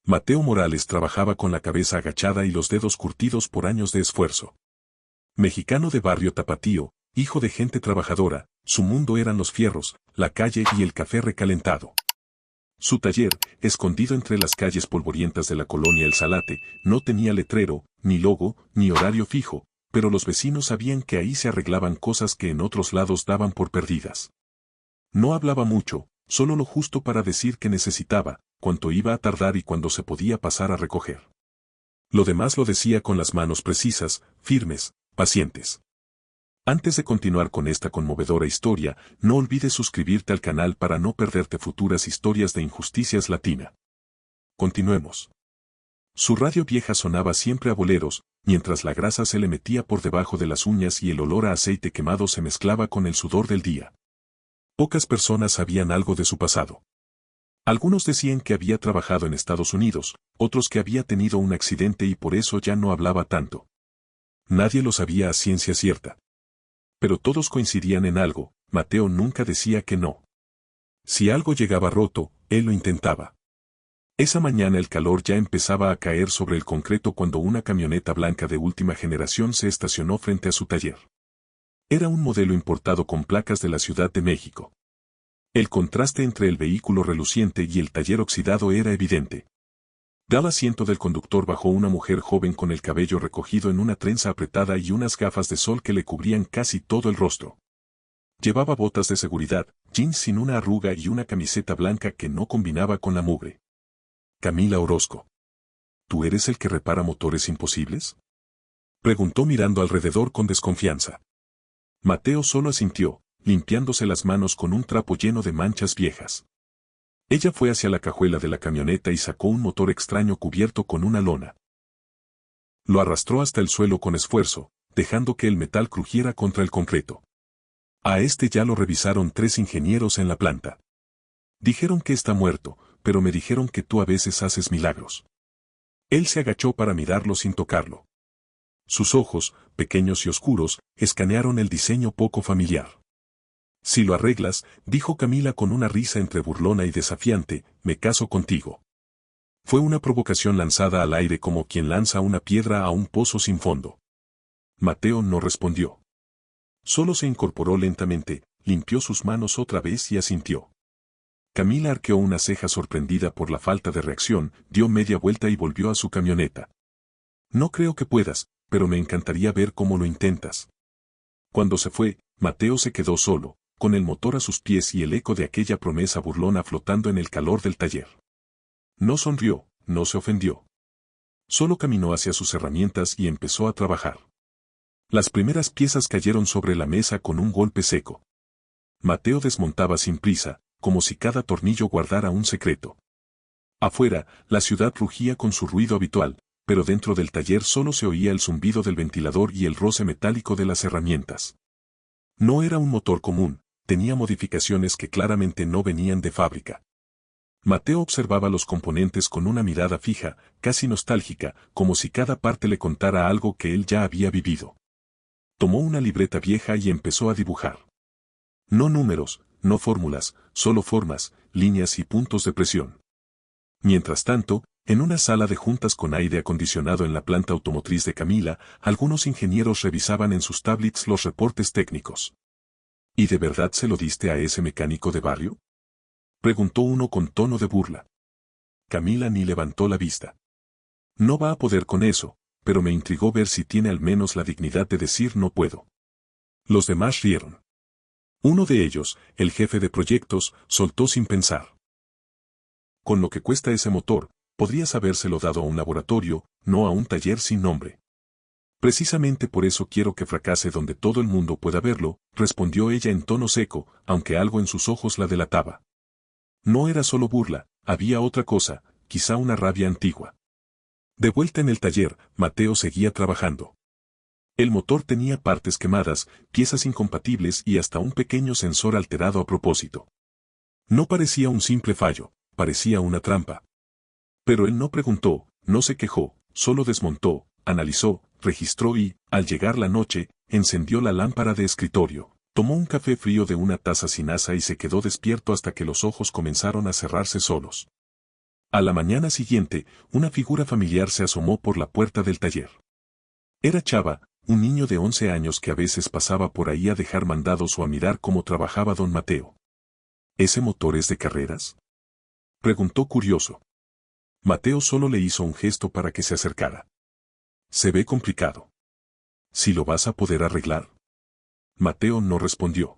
Mateo Morales trabajaba con la cabeza agachada y los dedos curtidos por años de esfuerzo. Mexicano de barrio tapatío, hijo de gente trabajadora, su mundo eran los fierros, la calle y el café recalentado. Su taller, escondido entre las calles polvorientas de la colonia El Salate, no tenía letrero, ni logo, ni horario fijo, pero los vecinos sabían que ahí se arreglaban cosas que en otros lados daban por perdidas. No hablaba mucho, solo lo justo para decir que necesitaba, cuánto iba a tardar y cuándo se podía pasar a recoger. Lo demás lo decía con las manos precisas, firmes, pacientes. Antes de continuar con esta conmovedora historia, no olvides suscribirte al canal para no perderte futuras historias de injusticias latina. Continuemos. Su radio vieja sonaba siempre a boleros, mientras la grasa se le metía por debajo de las uñas y el olor a aceite quemado se mezclaba con el sudor del día. Pocas personas sabían algo de su pasado. Algunos decían que había trabajado en Estados Unidos, otros que había tenido un accidente y por eso ya no hablaba tanto. Nadie lo sabía a ciencia cierta. Pero todos coincidían en algo, Mateo nunca decía que no. Si algo llegaba roto, él lo intentaba. Esa mañana el calor ya empezaba a caer sobre el concreto cuando una camioneta blanca de última generación se estacionó frente a su taller. Era un modelo importado con placas de la Ciudad de México. El contraste entre el vehículo reluciente y el taller oxidado era evidente. Del asiento del conductor bajó una mujer joven con el cabello recogido en una trenza apretada y unas gafas de sol que le cubrían casi todo el rostro. Llevaba botas de seguridad, jeans sin una arruga y una camiseta blanca que no combinaba con la mugre. Camila Orozco. ¿Tú eres el que repara motores imposibles? Preguntó mirando alrededor con desconfianza. Mateo solo asintió, limpiándose las manos con un trapo lleno de manchas viejas. Ella fue hacia la cajuela de la camioneta y sacó un motor extraño cubierto con una lona. Lo arrastró hasta el suelo con esfuerzo, dejando que el metal crujiera contra el concreto. A este ya lo revisaron 3 ingenieros en la planta. Dijeron que está muerto, pero me dijeron que tú a veces haces milagros. Él se agachó para mirarlo sin tocarlo. Sus ojos, pequeños y oscuros, escanearon el diseño poco familiar. Si lo arreglas, dijo Camila con una risa entre burlona y desafiante, me caso contigo. Fue una provocación lanzada al aire como quien lanza una piedra a un pozo sin fondo. Mateo no respondió. Solo se incorporó lentamente, limpió sus manos otra vez y asintió. Camila arqueó una ceja sorprendida por la falta de reacción, dio media vuelta y volvió a su camioneta. No creo que puedas, pero me encantaría ver cómo lo intentas. Cuando se fue, Mateo se quedó solo, con el motor a sus pies y el eco de aquella promesa burlona flotando en el calor del taller. No sonrió, no se ofendió. Solo caminó hacia sus herramientas y empezó a trabajar. Las primeras piezas cayeron sobre la mesa con un golpe seco. Mateo desmontaba sin prisa, como si cada tornillo guardara un secreto. Afuera, la ciudad rugía con su ruido habitual, pero dentro del taller solo se oía el zumbido del ventilador y el roce metálico de las herramientas. No era un motor común, tenía modificaciones que claramente no venían de fábrica. Mateo observaba los componentes con una mirada fija, casi nostálgica, como si cada parte le contara algo que él ya había vivido. Tomó una libreta vieja y empezó a dibujar. No números, no fórmulas, solo formas, líneas y puntos de presión. Mientras tanto, en una sala de juntas con aire acondicionado en la planta automotriz de Camila, algunos ingenieros revisaban en sus tablets los reportes técnicos. ¿Y de verdad se lo diste a ese mecánico de barrio? Preguntó uno con tono de burla. Camila ni levantó la vista. No va a poder con eso, pero me intrigó ver si tiene al menos la dignidad de decir no puedo. Los demás rieron. Uno de ellos, el jefe de proyectos, soltó sin pensar. Con lo que cuesta ese motor, podrías habérselo dado a un laboratorio, no a un taller sin nombre. Precisamente por eso quiero que fracase donde todo el mundo pueda verlo, respondió ella en tono seco, aunque algo en sus ojos la delataba. No era solo burla, había otra cosa, quizá una rabia antigua. De vuelta en el taller, Mateo seguía trabajando. El motor tenía partes quemadas, piezas incompatibles y hasta un pequeño sensor alterado a propósito. No parecía un simple fallo, parecía una trampa. Pero él no preguntó, no se quejó, solo desmontó, analizó, registró y, al llegar la noche, encendió la lámpara de escritorio, tomó un café frío de una taza sin asa y se quedó despierto hasta que los ojos comenzaron a cerrarse solos. A la mañana siguiente, una figura familiar se asomó por la puerta del taller. Era Chava, un niño de 11 años que a veces pasaba por ahí a dejar mandados o a mirar cómo trabajaba don Mateo. ¿Ese motor es de carreras?, preguntó curioso. Mateo solo le hizo un gesto para que se acercara. Se ve complicado. ¿Si lo vas a poder arreglar? Mateo no respondió.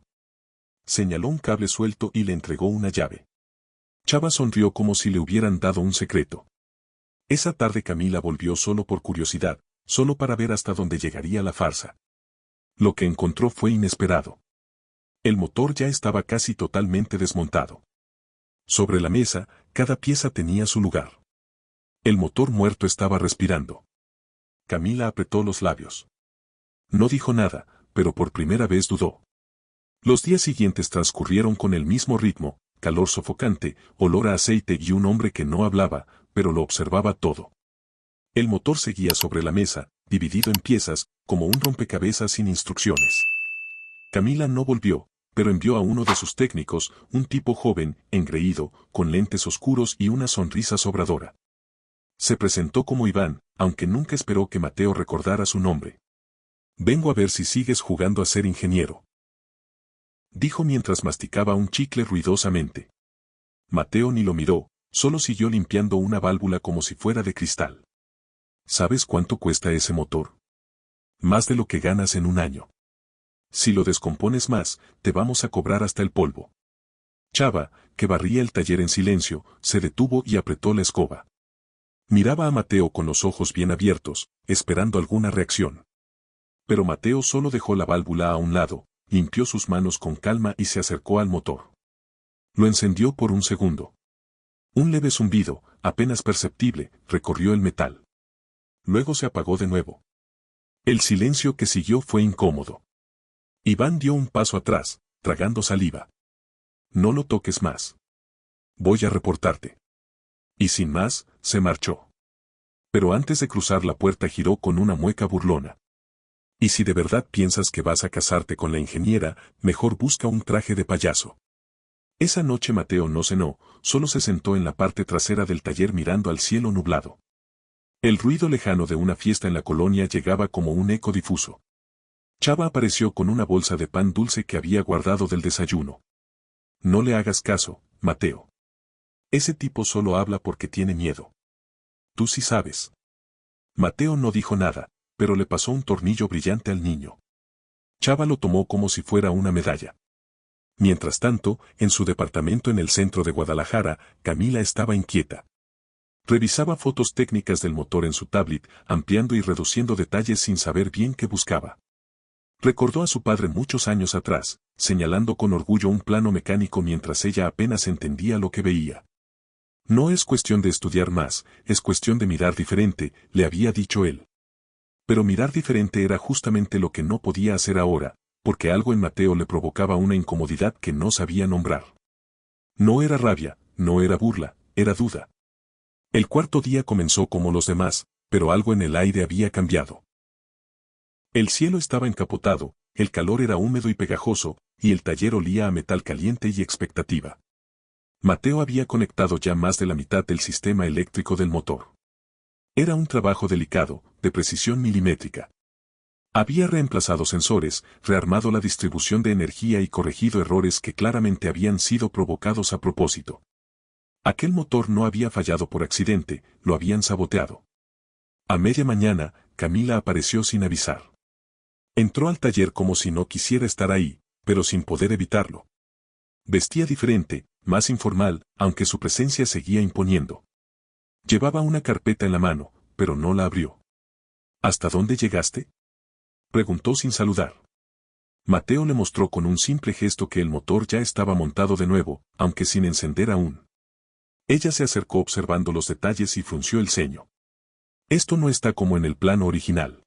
Señaló un cable suelto y le entregó una llave. Chava sonrió como si le hubieran dado un secreto. Esa tarde Camila volvió solo por curiosidad, solo para ver hasta dónde llegaría la farsa. Lo que encontró fue inesperado. El motor ya estaba casi totalmente desmontado. Sobre la mesa, cada pieza tenía su lugar. El motor muerto estaba respirando. Camila apretó los labios. No dijo nada, pero por primera vez dudó. Los días siguientes transcurrieron con el mismo ritmo, calor sofocante, olor a aceite y un hombre que no hablaba, pero lo observaba todo. El motor seguía sobre la mesa, dividido en piezas, como un rompecabezas sin instrucciones. Camila no volvió, pero envió a uno de sus técnicos, un tipo joven, engreído, con lentes oscuros y una sonrisa sobradora. Se presentó como Iván, aunque nunca esperó que Mateo recordara su nombre. Vengo a ver si sigues jugando a ser ingeniero, dijo mientras masticaba un chicle ruidosamente. Mateo ni lo miró, solo siguió limpiando una válvula como si fuera de cristal. ¿Sabes cuánto cuesta ese motor? Más de lo que ganas en un año. Si lo descompones más, te vamos a cobrar hasta el polvo. Chava, que barría el taller en silencio, se detuvo y apretó la escoba. Miraba a Mateo con los ojos bien abiertos, esperando alguna reacción. Pero Mateo solo dejó la válvula a un lado, limpió sus manos con calma y se acercó al motor. Lo encendió por un segundo. Un leve zumbido, apenas perceptible, recorrió el metal. Luego se apagó de nuevo. El silencio que siguió fue incómodo. Iván dio un paso atrás, tragando saliva. No lo toques más. Voy a reportarte. Y sin más, se marchó. Pero antes de cruzar la puerta giró con una mueca burlona. Y si de verdad piensas que vas a casarte con la ingeniera, mejor busca un traje de payaso. Esa noche Mateo no cenó, solo se sentó en la parte trasera del taller mirando al cielo nublado. El ruido lejano de una fiesta en la colonia llegaba como un eco difuso. Chava apareció con una bolsa de pan dulce que había guardado del desayuno. No le hagas caso, Mateo. Ese tipo solo habla porque tiene miedo. Tú sí sabes. Mateo no dijo nada, pero le pasó un tornillo brillante al niño. Chava lo tomó como si fuera una medalla. Mientras tanto, en su departamento en el centro de Guadalajara, Camila estaba inquieta. Revisaba fotos técnicas del motor en su tablet, ampliando y reduciendo detalles sin saber bien qué buscaba. Recordó a su padre muchos años atrás, señalando con orgullo un plano mecánico mientras ella apenas entendía lo que veía. No es cuestión de estudiar más, es cuestión de mirar diferente, le había dicho él. Pero mirar diferente era justamente lo que no podía hacer ahora, porque algo en Mateo le provocaba una incomodidad que no sabía nombrar. No era rabia, no era burla, era duda. El cuarto día comenzó como los demás, pero algo en el aire había cambiado. El cielo estaba encapotado, el calor era húmedo y pegajoso, y el taller olía a metal caliente y expectativa. Mateo había conectado ya más de la mitad del sistema eléctrico del motor. Era un trabajo delicado, de precisión milimétrica. Había reemplazado sensores, rearmado la distribución de energía y corregido errores que claramente habían sido provocados a propósito. Aquel motor no había fallado por accidente, lo habían saboteado. A media mañana, Camila apareció sin avisar. Entró al taller como si no quisiera estar ahí, pero sin poder evitarlo. Vestía diferente, más informal, aunque su presencia seguía imponiendo. Llevaba una carpeta en la mano, pero no la abrió. ¿Hasta dónde llegaste?, preguntó sin saludar. Mateo le mostró con un simple gesto que el motor ya estaba montado de nuevo, aunque sin encender aún. Ella se acercó observando los detalles y frunció el ceño. Esto no está como en el plano original.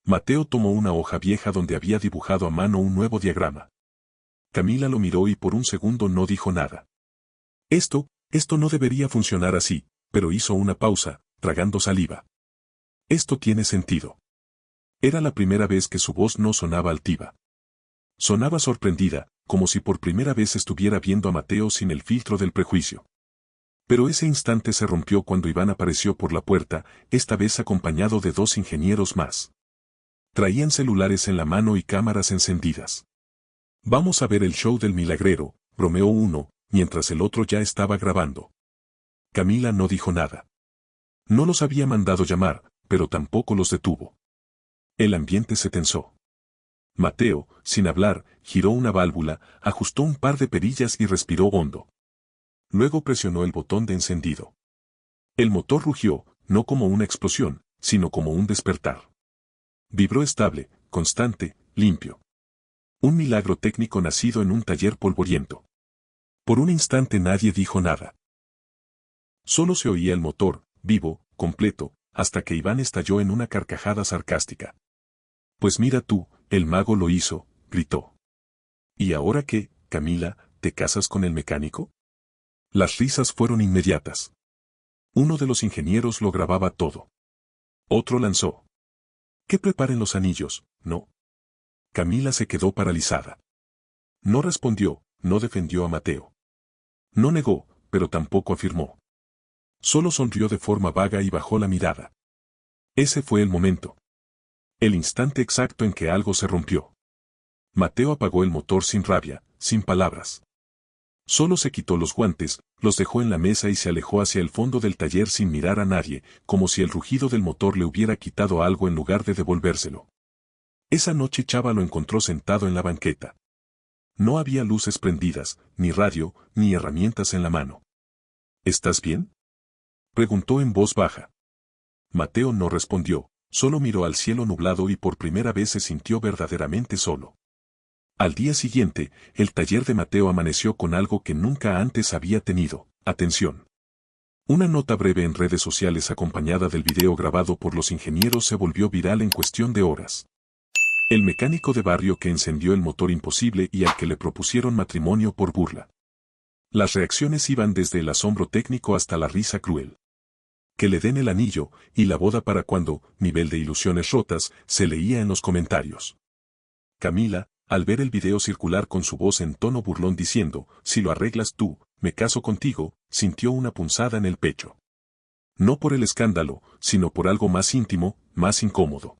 Mateo tomó una hoja vieja donde había dibujado a mano un nuevo diagrama. Camila lo miró y por un segundo no dijo nada. Esto no debería funcionar así, pero hizo una pausa, tragando saliva. Esto tiene sentido. Era la primera vez que su voz no sonaba altiva. Sonaba sorprendida, como si por primera vez estuviera viendo a Mateo sin el filtro del prejuicio. Pero ese instante se rompió cuando Iván apareció por la puerta, esta vez acompañado de 2 ingenieros más. Traían celulares en la mano y cámaras encendidas. Vamos a ver el show del milagrero, bromeó uno, mientras el otro ya estaba grabando. Camila no dijo nada. No los había mandado llamar, pero tampoco los detuvo. El ambiente se tensó. Mateo, sin hablar, giró una válvula, ajustó un par de perillas y respiró hondo. Luego presionó el botón de encendido. El motor rugió, no como una explosión, sino como un despertar. Vibró estable, constante, limpio. Un milagro técnico nacido en un taller polvoriento. Por un instante nadie dijo nada. Solo se oía el motor, vivo, completo, hasta que Iván estalló en una carcajada sarcástica. Pues mira tú, el mago lo hizo, gritó. ¿Y ahora qué, Camila, te casas con el mecánico? Las risas fueron inmediatas. Uno de los ingenieros lo grababa todo. Otro lanzó. Que preparen los anillos, ¿no? Camila se quedó paralizada. No respondió, no defendió a Mateo. No negó, pero tampoco afirmó. Solo sonrió de forma vaga y bajó la mirada. Ese fue el momento. El instante exacto en que algo se rompió. Mateo apagó el motor sin rabia, sin palabras. Solo se quitó los guantes, los dejó en la mesa y se alejó hacia el fondo del taller sin mirar a nadie, como si el rugido del motor le hubiera quitado algo en lugar de devolvérselo. Esa noche Chava lo encontró sentado en la banqueta. No había luces prendidas, ni radio, ni herramientas en la mano. ¿Estás bien?, preguntó en voz baja. Mateo no respondió, solo miró al cielo nublado y por primera vez se sintió verdaderamente solo. Al día siguiente, el taller de Mateo amaneció con algo que nunca antes había tenido: atención. Una nota breve en redes sociales acompañada del video grabado por los ingenieros se volvió viral en cuestión de horas. El mecánico de barrio que encendió el motor imposible y al que le propusieron matrimonio por burla. Las reacciones iban desde el asombro técnico hasta la risa cruel. Que le den el anillo, y la boda para cuando, nivel de ilusiones rotas, se leía en los comentarios. Camila, al ver el video circular con su voz en tono burlón diciendo, si lo arreglas tú, me caso contigo, sintió una punzada en el pecho. No por el escándalo, sino por algo más íntimo, más incómodo.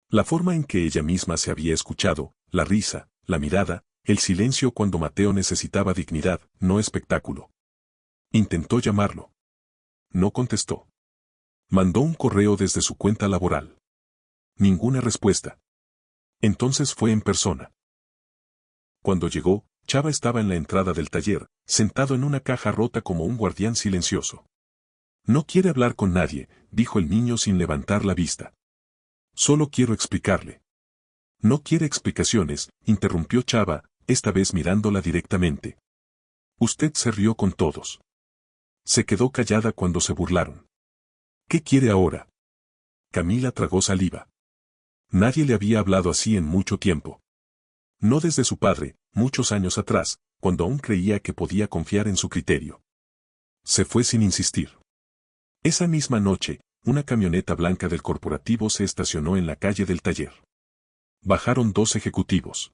La forma en que ella misma se había escuchado, la risa, la mirada, el silencio cuando Mateo necesitaba dignidad, no espectáculo. Intentó llamarlo. No contestó. Mandó un correo desde su cuenta laboral. Ninguna respuesta. Entonces fue en persona. Cuando llegó, Chava estaba en la entrada del taller, sentado en una caja rota como un guardián silencioso. No quiere hablar con nadie, dijo el niño sin levantar la vista. Solo quiero explicarle. No quiere explicaciones, interrumpió Chava, esta vez mirándola directamente. Usted se rió con todos. Se quedó callada cuando se burlaron. ¿Qué quiere ahora? Camila tragó saliva. Nadie le había hablado así en mucho tiempo. No desde su padre, muchos años atrás, cuando aún creía que podía confiar en su criterio. Se fue sin insistir. Esa misma noche, una camioneta blanca del corporativo se estacionó en la calle del taller. Bajaron 2 ejecutivos.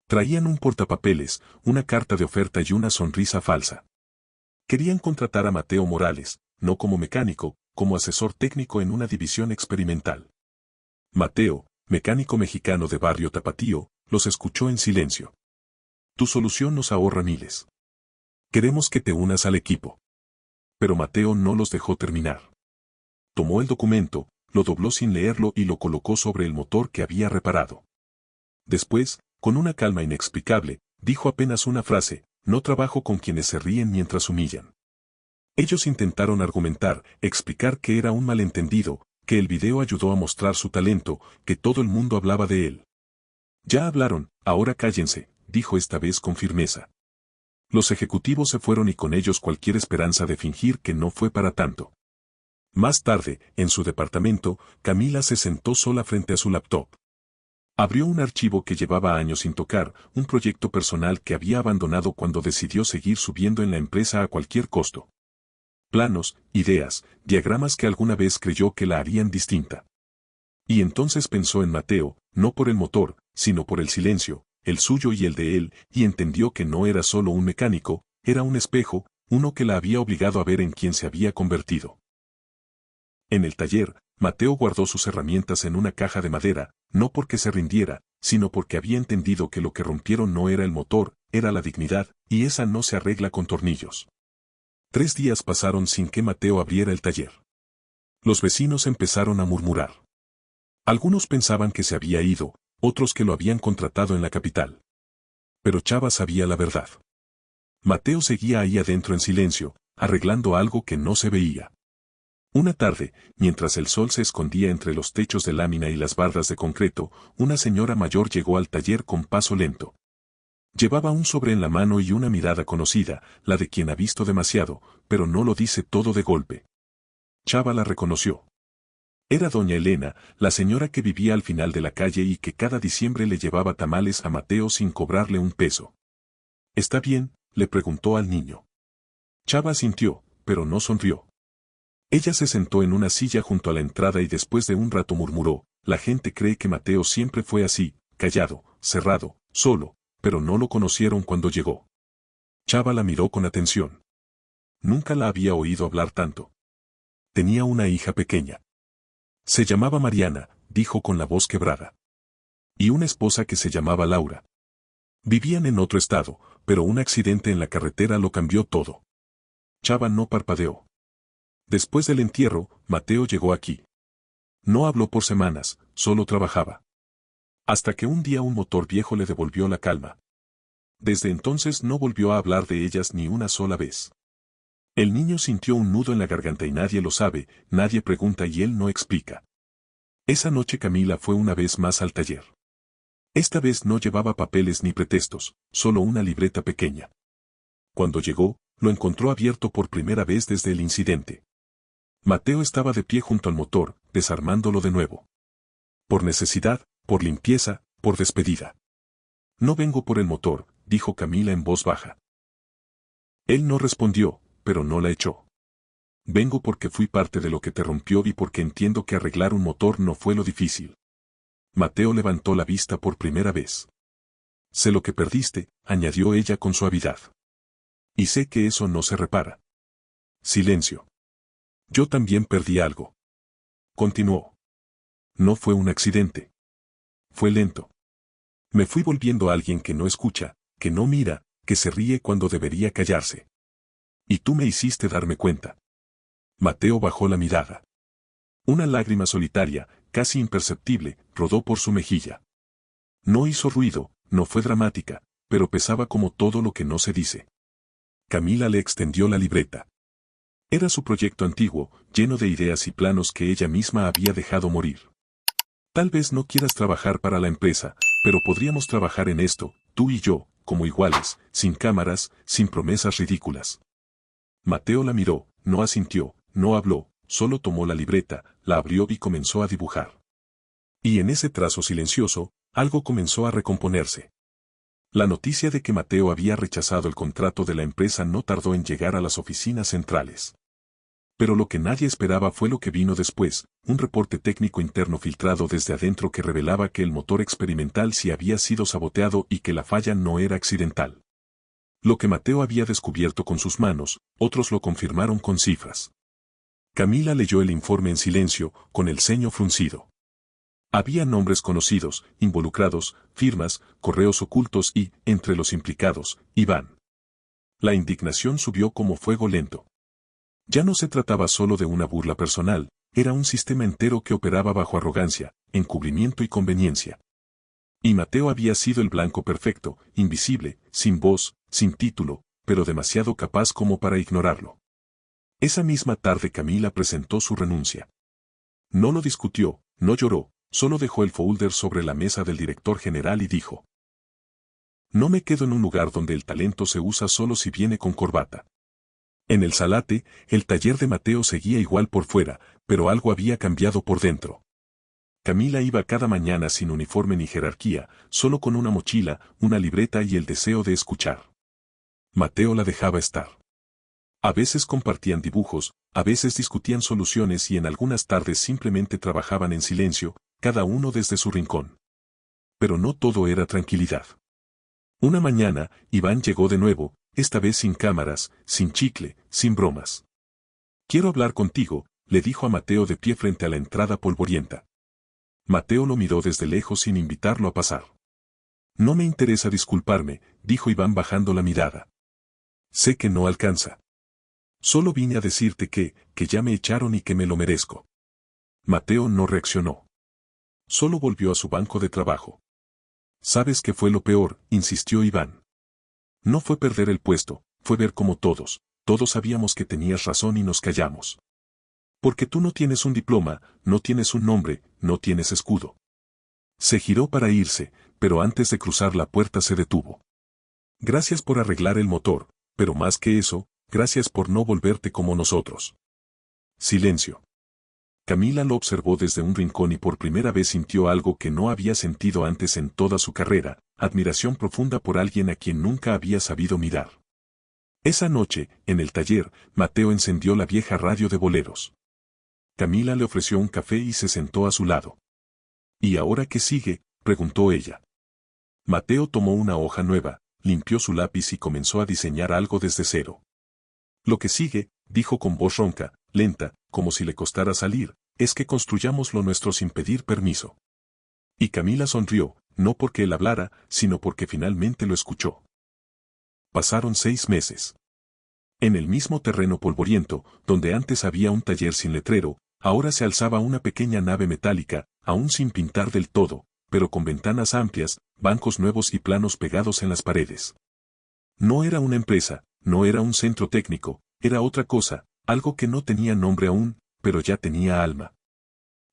Traían un portapapeles, una carta de oferta y una sonrisa falsa. Querían contratar a Mateo Morales, no como mecánico, como asesor técnico en una división experimental. Mateo, mecánico mexicano de barrio Tapatío, los escuchó en silencio. Tu solución nos ahorra miles. Queremos que te unas al equipo. Pero Mateo no los dejó terminar. Tomó el documento, lo dobló sin leerlo y lo colocó sobre el motor que había reparado. Después, con una calma inexplicable, dijo apenas una frase: no trabajo con quienes se ríen mientras humillan. Ellos intentaron argumentar, explicar que era un malentendido, que el video ayudó a mostrar su talento, que todo el mundo hablaba de él. Ya hablaron, ahora cállense, dijo esta vez con firmeza. Los ejecutivos se fueron y con ellos cualquier esperanza de fingir que no fue para tanto. Más tarde, en su departamento, Camila se sentó sola frente a su laptop. Abrió un archivo que llevaba años sin tocar, un proyecto personal que había abandonado cuando decidió seguir subiendo en la empresa a cualquier costo. Planos, ideas, diagramas que alguna vez creyó que la harían distinta. Y entonces pensó en Mateo, no por el motor, sino por el silencio, el suyo y el de él, y entendió que no era solo un mecánico, era un espejo, uno que la había obligado a ver en quién se había convertido. En el taller, Mateo guardó sus herramientas en una caja de madera, no porque se rindiera, sino porque había entendido que lo que rompieron no era el motor, era la dignidad, y esa no se arregla con tornillos. 3 días pasaron sin que Mateo abriera el taller. Los vecinos empezaron a murmurar. Algunos pensaban que se había ido, otros que lo habían contratado en la capital. Pero Chava sabía la verdad. Mateo seguía ahí adentro en silencio, arreglando algo que no se veía. Una tarde, mientras el sol se escondía entre los techos de lámina y las barras de concreto, una señora mayor llegó al taller con paso lento. Llevaba un sobre en la mano y una mirada conocida, la de quien ha visto demasiado, pero no lo dice todo de golpe. Chava la reconoció. Era doña Elena, la señora que vivía al final de la calle y que cada diciembre le llevaba tamales a Mateo sin cobrarle un peso. ¿Está bien?, le preguntó al niño. Chava asintió, pero no sonrió. Ella se sentó en una silla junto a la entrada y después de un rato murmuró, la gente cree que Mateo siempre fue así, callado, cerrado, solo, pero no lo conocieron cuando llegó. Chava la miró con atención. Nunca la había oído hablar tanto. Tenía una hija pequeña. Se llamaba Mariana, dijo con la voz quebrada. Y una esposa que se llamaba Laura. Vivían en otro estado, pero un accidente en la carretera lo cambió todo. Chava no parpadeó. Después del entierro, Mateo llegó aquí. No habló por semanas, solo trabajaba. Hasta que un día un motor viejo le devolvió la calma. Desde entonces no volvió a hablar de ellas ni una sola vez. El niño sintió un nudo en la garganta y nadie lo sabe, nadie pregunta y él no explica. Esa noche Camila fue una vez más al taller. Esta vez no llevaba papeles ni pretextos, solo una libreta pequeña. Cuando llegó, lo encontró abierto por primera vez desde el incidente. Mateo estaba de pie junto al motor, desarmándolo de nuevo. Por necesidad, por limpieza, por despedida. No vengo por el motor, dijo Camila en voz baja. Él no respondió, pero no la echó. Vengo porque fui parte de lo que te rompió y porque entiendo que arreglar un motor no fue lo difícil. Mateo levantó la vista por primera vez. Sé lo que perdiste, añadió ella con suavidad. Y sé que eso no se repara. Silencio. Yo también perdí algo. Continuó. No fue un accidente. Fue lento. Me fui volviendo alguien que no escucha, que no mira, que se ríe cuando debería callarse. Y tú me hiciste darme cuenta. Mateo bajó la mirada. Una lágrima solitaria, casi imperceptible, rodó por su mejilla. No hizo ruido, no fue dramática, pero pesaba como todo lo que no se dice. Camila le extendió la libreta. Era su proyecto antiguo, lleno de ideas y planos que ella misma había dejado morir. Tal vez no quieras trabajar para la empresa, pero podríamos trabajar en esto, tú y yo, como iguales, sin cámaras, sin promesas ridículas. Mateo la miró, no asintió, no habló, solo tomó la libreta, la abrió y comenzó a dibujar. Y en ese trazo silencioso, algo comenzó a recomponerse. La noticia de que Mateo había rechazado el contrato de la empresa no tardó en llegar a las oficinas centrales. Pero lo que nadie esperaba fue lo que vino después, un reporte técnico interno filtrado desde adentro que revelaba que el motor experimental sí había sido saboteado y que la falla no era accidental. Lo que Mateo había descubierto con sus manos, otros lo confirmaron con cifras. Camila leyó el informe en silencio, con el ceño fruncido. Había nombres conocidos, involucrados, firmas, correos ocultos y, entre los implicados, Iván. La indignación subió como fuego lento. Ya no se trataba solo de una burla personal, era un sistema entero que operaba bajo arrogancia, encubrimiento y conveniencia. Y Mateo había sido el blanco perfecto, invisible, sin voz, sin título, pero demasiado capaz como para ignorarlo. Esa misma tarde Camila presentó su renuncia. No lo discutió, no lloró, solo dejó el folder sobre la mesa del director general y dijo: No me quedo en un lugar donde el talento se usa solo si viene con corbata. En el Salate, el taller de Mateo seguía igual por fuera, pero algo había cambiado por dentro. Camila iba cada mañana sin uniforme ni jerarquía, solo con una mochila, una libreta y el deseo de escuchar. Mateo la dejaba estar. A veces compartían dibujos, a veces discutían soluciones y en algunas tardes simplemente trabajaban en silencio, cada uno desde su rincón. Pero no todo era tranquilidad. Una mañana, Iván llegó de nuevo, esta vez sin cámaras, sin chicle, sin bromas. Quiero hablar contigo, le dijo a Mateo de pie frente a la entrada polvorienta. Mateo lo miró desde lejos sin invitarlo a pasar. No me interesa disculparme, dijo Iván bajando la mirada. Sé que no alcanza. Solo vine a decirte que ya me echaron y que me lo merezco. Mateo no reaccionó. Solo volvió a su banco de trabajo. ¿Sabes qué fue lo peor?, insistió Iván. No fue perder el puesto, fue ver como todos sabíamos que tenías razón y nos callamos. Porque tú no tienes un diploma, no tienes un nombre, no tienes escudo. Se giró para irse, pero antes de cruzar la puerta se detuvo. Gracias por arreglar el motor, pero más que eso, gracias por no volverte como nosotros. Silencio. Camila lo observó desde un rincón y por primera vez sintió algo que no había sentido antes en toda su carrera, admiración profunda por alguien a quien nunca había sabido mirar. Esa noche, en el taller, Mateo encendió la vieja radio de boleros. Camila le ofreció un café y se sentó a su lado. ¿Y ahora qué sigue?, preguntó ella. Mateo tomó una hoja nueva, limpió su lápiz y comenzó a diseñar algo desde cero. Lo que sigue, dijo con voz ronca, lenta, como si le costara salir, es que construyamos lo nuestro sin pedir permiso. Y Camila sonrió, no porque él hablara, sino porque finalmente lo escuchó. Pasaron 6 meses. En el mismo terreno polvoriento, donde antes había un taller sin letrero, ahora se alzaba una pequeña nave metálica, aún sin pintar del todo, pero con ventanas amplias, bancos nuevos y planos pegados en las paredes. No era una empresa, no era un centro técnico, era otra cosa, algo que no tenía nombre aún, pero ya tenía alma.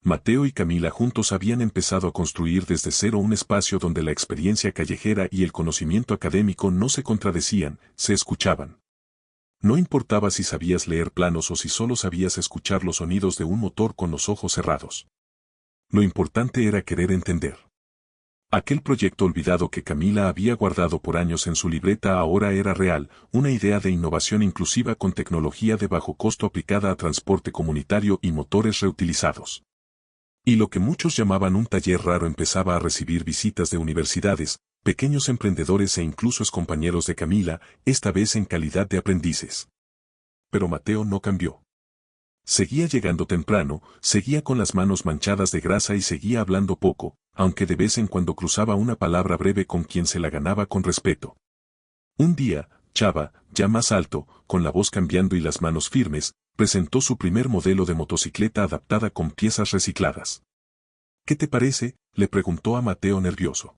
Mateo y Camila juntos habían empezado a construir desde cero un espacio donde la experiencia callejera y el conocimiento académico no se contradecían, se escuchaban. No importaba si sabías leer planos o si solo sabías escuchar los sonidos de un motor con los ojos cerrados. Lo importante era querer entender. Aquel proyecto olvidado que Camila había guardado por años en su libreta ahora era real, una idea de innovación inclusiva con tecnología de bajo costo aplicada a transporte comunitario y motores reutilizados. Y lo que muchos llamaban un taller raro empezaba a recibir visitas de universidades, pequeños emprendedores e incluso excompañeros de Camila, esta vez en calidad de aprendices. Pero Mateo no cambió. Seguía llegando temprano, seguía con las manos manchadas de grasa y seguía hablando poco, aunque de vez en cuando cruzaba una palabra breve con quien se la ganaba con respeto. Un día, Chava, ya más alto, con la voz cambiando y las manos firmes, presentó su primer modelo de motocicleta adaptada con piezas recicladas. ¿Qué te parece?, le preguntó a Mateo nervioso.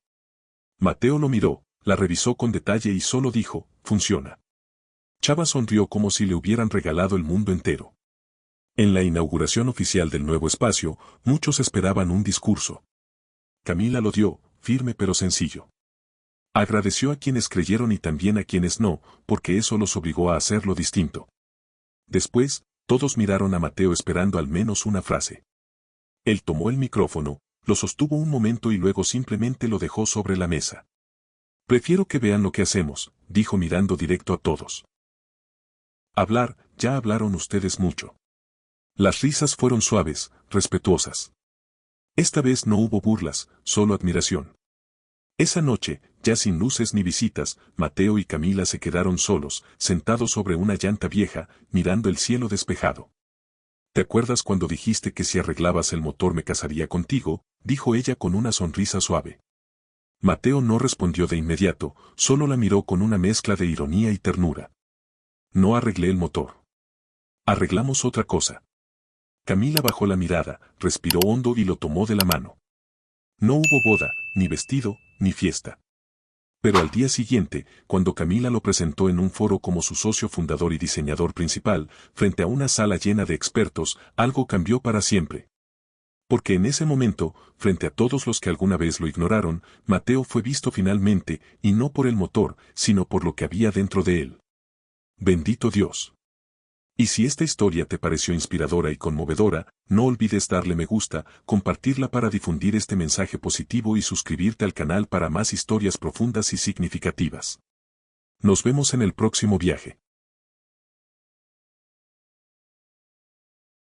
Mateo lo miró, la revisó con detalle y solo dijo, funciona. Chava sonrió como si le hubieran regalado el mundo entero. En la inauguración oficial del nuevo espacio, muchos esperaban un discurso. Camila lo dio, firme pero sencillo. Agradeció a quienes creyeron y también a quienes no, porque eso los obligó a hacerlo distinto. Después, todos miraron a Mateo esperando al menos una frase. Él tomó el micrófono, lo sostuvo un momento y luego simplemente lo dejó sobre la mesa. Prefiero que vean lo que hacemos, dijo mirando directo a todos. Hablar, ya hablaron ustedes mucho. Las risas fueron suaves, respetuosas. Esta vez no hubo burlas, solo admiración. Esa noche, ya sin luces ni visitas, Mateo y Camila se quedaron solos, sentados sobre una llanta vieja, mirando el cielo despejado. ¿Te acuerdas cuando dijiste que si arreglabas el motor me casaría contigo?, dijo ella con una sonrisa suave. Mateo no respondió de inmediato, solo la miró con una mezcla de ironía y ternura. No arreglé el motor. Arreglamos otra cosa. Camila bajó la mirada, respiró hondo y lo tomó de la mano. No hubo boda, ni vestido, ni fiesta. Pero al día siguiente, cuando Camila lo presentó en un foro como su socio fundador y diseñador principal, frente a una sala llena de expertos, algo cambió para siempre. Porque en ese momento, frente a todos los que alguna vez lo ignoraron, Mateo fue visto finalmente, y no por el motor, sino por lo que había dentro de él. Bendito Dios. Y si esta historia te pareció inspiradora y conmovedora, no olvides darle me gusta, compartirla para difundir este mensaje positivo y suscribirte al canal para más historias profundas y significativas. Nos vemos en el próximo viaje.